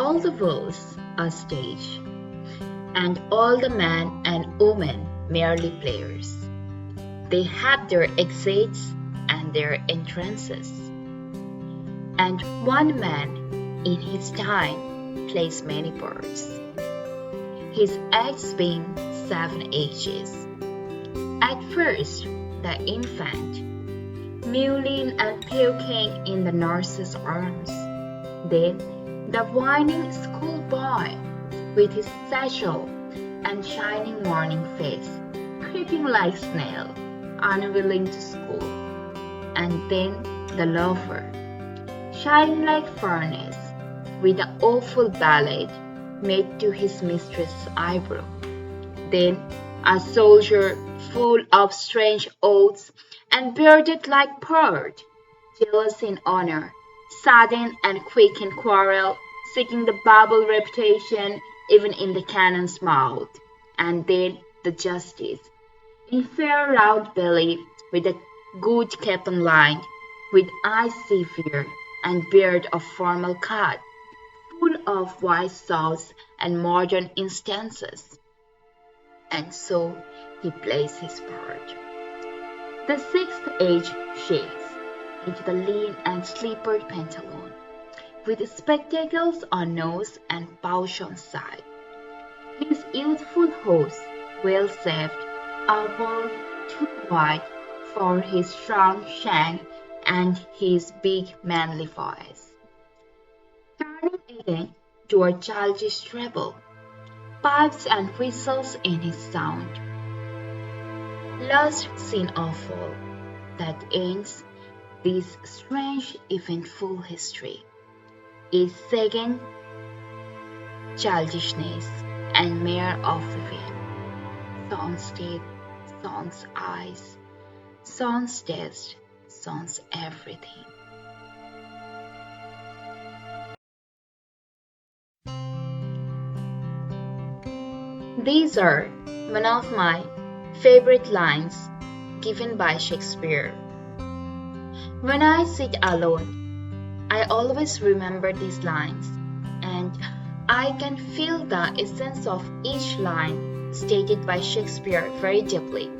All the world's a stage, and all the men and women merely players. They have their exits and their entrances. And one man in his time plays many parts, his acts being 7 ages. At first, the infant, mewling and puking in the nurse's arms. Then, the whining schoolboy with his satchel and shining morning face, creeping like snail, unwilling to school. And then the loafer, shining like furnace, with the awful ballet made to his mistress' eyebrow. Then a soldier full of strange oaths and bearded like Perd, jealous in honor, sudden and quick in quarrel, seeking the bubble reputation even in the cannon's mouth. And then the justice, in fair round belly, with a good cap and line, with eyes severe and beard of formal cut, full of wise saws and modern instances. And so he plays his part. The sixth age shakes into the lean and slippered pantaloon, with spectacles on nose and pouch on side. His youthful horse, well saved, a world too wide for his strong shank and his big manly voice. Turning again to a childish treble, pipes and whistles in his sound. Last scene awful that ends this strange eventful history is second childishness and mere of the wind. Son's teeth, son's eyes, son's taste, son's everything. These are one of my favorite lines given by Shakespeare. When I sit alone, I always remember these lines, and I can feel the essence of each line stated by Shakespeare very deeply.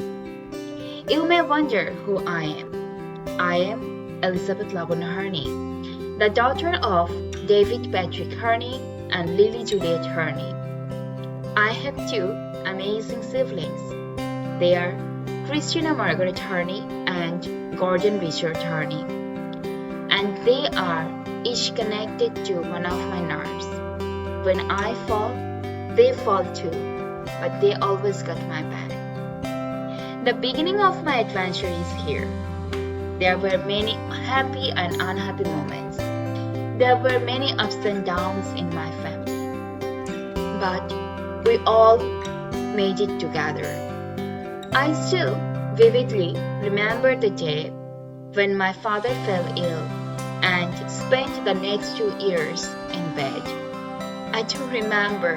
You may wonder who I am. I am Elizabeth Lavon Herney, the daughter of David Patrick Herney and Lily Juliet Herney. I have two amazing siblings. They are Christina Margaret Herney and Gordon Richard Herney. And they are each connected to one of my nerves. When I fall, they fall too, but they always got my back. The beginning of my adventure is here. There were many happy and unhappy moments. There were many ups and downs in my family. But we all made it together. I still vividly remember the day when my father fell ill and spent the next 2 years in bed. I do remember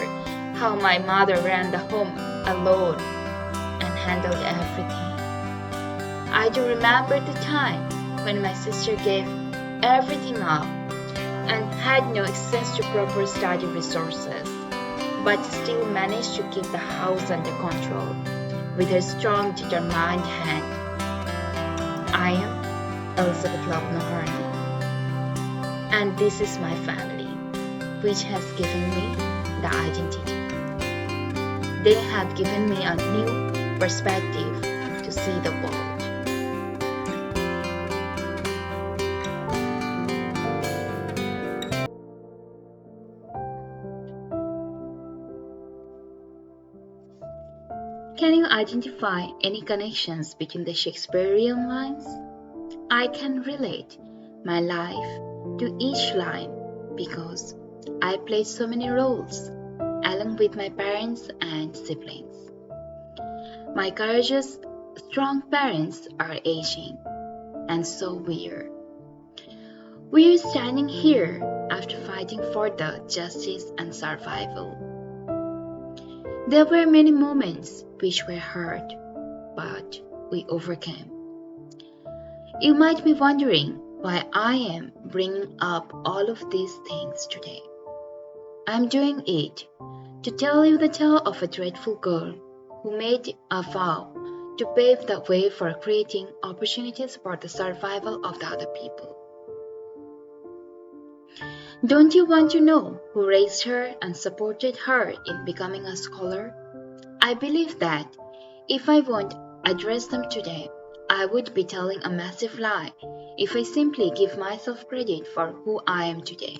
how my mother ran the home alone and handled everything. I do remember the time when my sister gave everything up and had no access to proper study resources, but still managed to keep the house under control with her strong, determined hand. I am Elizabeth Lavon Herney, and this is my family, which has given me the identity. They have given me a new perspective to see the world. Can you identify any connections between the Shakespearean lines? I can relate my life to each line because I played so many roles along with my parents and siblings. My courageous, strong parents are aging, and so we're. We're standing here after fighting for the justice and survival. There were many moments which were hard, but we overcame. You might be wondering why I am bringing up all of these things today. I'm doing it to tell you the tale of a dreadful girl who made a vow to pave the way for creating opportunities for the survival of the other people. Don't you want to know who raised her and supported her in becoming a scholar? I believe that if I won't address them today, I would be telling a massive lie if I simply give myself credit for who I am today.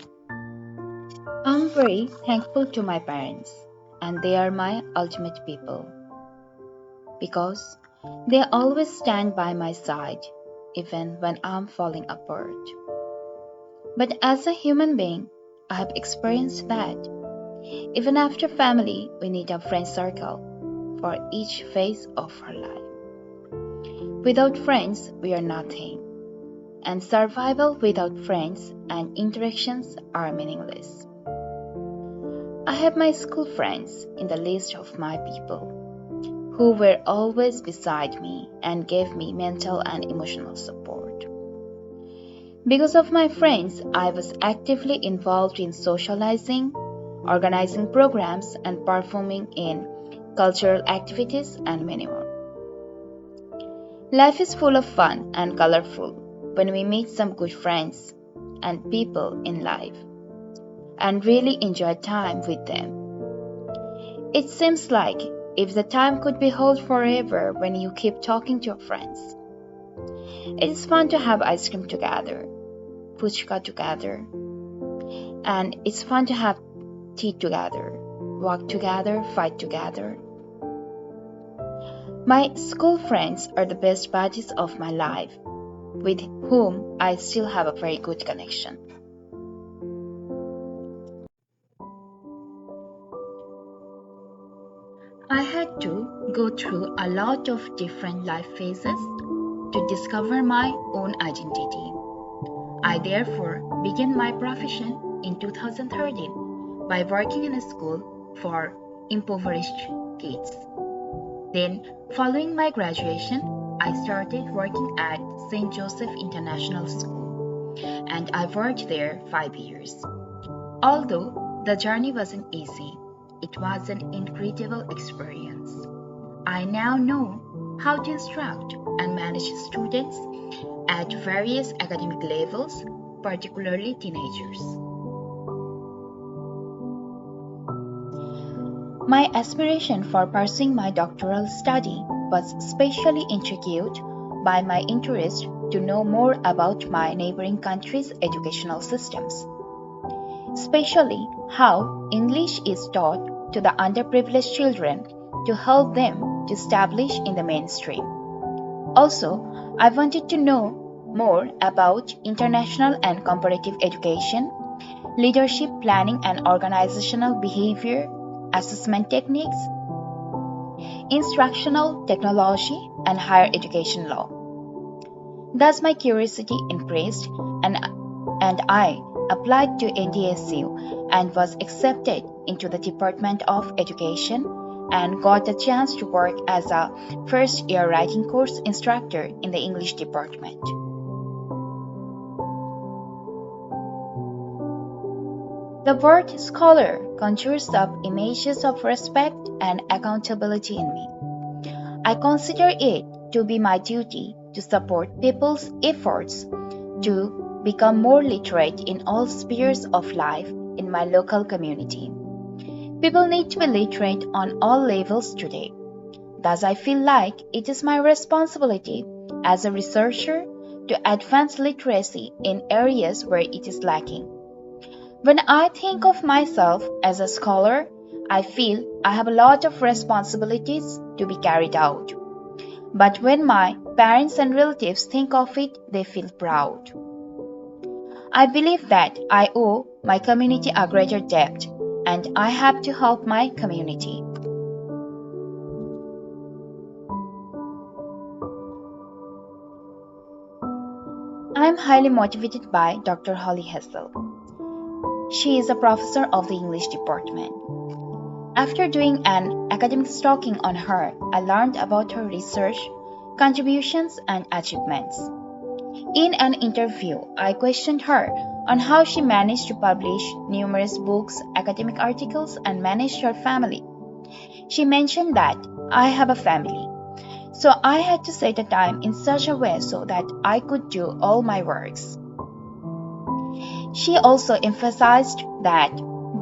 I'm very thankful to my parents, and they are my ultimate people because they always stand by my side even when I'm falling apart. But as a human being, I have experienced that even after family, we need a friend circle for each phase of our life. Without friends, we are nothing, and survival without friends and interactions are meaningless. I have my school friends in the list of my people who were always beside me and gave me mental and emotional support. Because of my friends, I was actively involved in socializing, organizing programs, and performing in cultural activities, and many more. Life is full of fun and colorful when we meet some good friends and people in life and really enjoy time with them. It seems like if the time could be held forever when you keep talking to your friends. It is fun to have ice cream together, puchka together, and it's fun to have tea together, walk together, fight together. My school friends are the best buddies of my life, with whom I still have a very good connection. I had to go through a lot of different life phases to discover my own identity. I therefore began my profession in 2013 by working in a school for impoverished kids. Then, following my graduation, I started working at St. Joseph International School, and I worked there 5 years. Although the journey wasn't easy, it was an incredible experience. I now know how to instruct and manage students at various academic levels, particularly teenagers. My aspiration for pursuing my doctoral study was especially intrigued by my interest to know more about my neighboring countries' educational systems, especially how English is taught to the underprivileged children to help them to establish in the mainstream. Also, I wanted to know more about international and comparative education, leadership planning and organizational behavior, assessment techniques, instructional technology, and higher education law. Thus, my curiosity increased, and I applied to NDSU and was accepted into the Department of Education and got a chance to work as a first year writing course instructor in the English department. The word scholar conjures up images of respect and accountability in me. I consider it to be my duty to support people's efforts to become more literate in all spheres of life in my local community. People need to be literate on all levels today. Thus, I feel like it is my responsibility as a researcher to advance literacy in areas where it is lacking. When I think of myself as a scholar, I feel I have a lot of responsibilities to be carried out. But when my parents and relatives think of it, they feel proud. I believe that I owe my community a greater debt, and I have to help my community. I am highly motivated by Dr. Holly Hessel. She is a professor of the English department. After doing an academic stalking on her, I learned about her research, contributions, and achievements. In an interview, I questioned her on how she managed to publish numerous books, academic articles, and manage her family. She mentioned that I have a family, so I had to set a time in such a way so that I could do all my works. She also emphasized that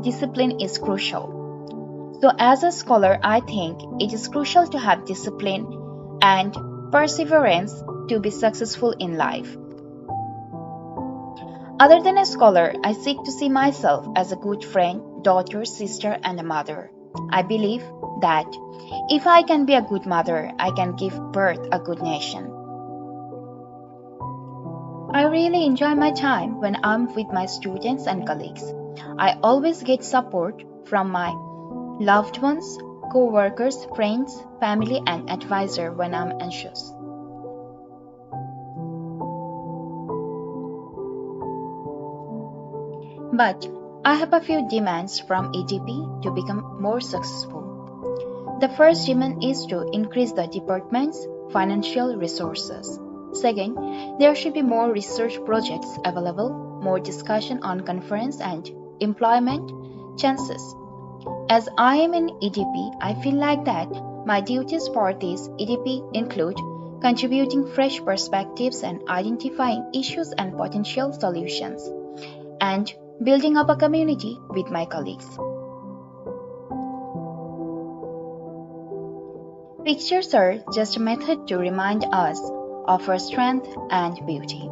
discipline is crucial. So, as a scholar, I think it is crucial to have discipline and perseverance to be successful in life. Other than a scholar, I seek to see myself as a good friend, daughter, sister, and a mother. I believe that if I can be a good mother, I can give birth a good nation. I really enjoy my time when I'm with my students and colleagues. I always get support from my loved ones, co-workers, friends, family, and advisor when I'm anxious. But I have a few demands from EDP to become more successful. The first demand is to increase the department's financial resources. Second, there should be more research projects available, more discussion on conference and employment chances. As I am in EDP, I feel like that my duties for this EDP include contributing fresh perspectives and identifying issues and potential solutions, and building up a community with my colleagues. Pictures are just a method to remind us of our strength and beauty.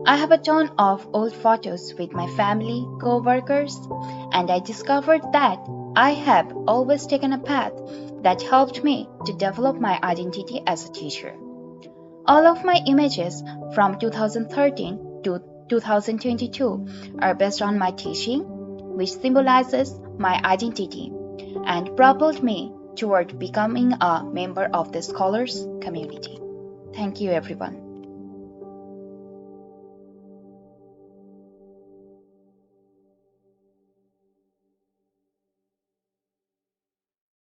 I have a ton of old photos with my family, co-workers, and I discovered that I have always taken a path that helped me to develop my identity as a teacher. All of my images from 2013 to 2022 are based on my teaching, which symbolizes my identity and propelled me toward becoming a member of the scholars community. Thank you, everyone.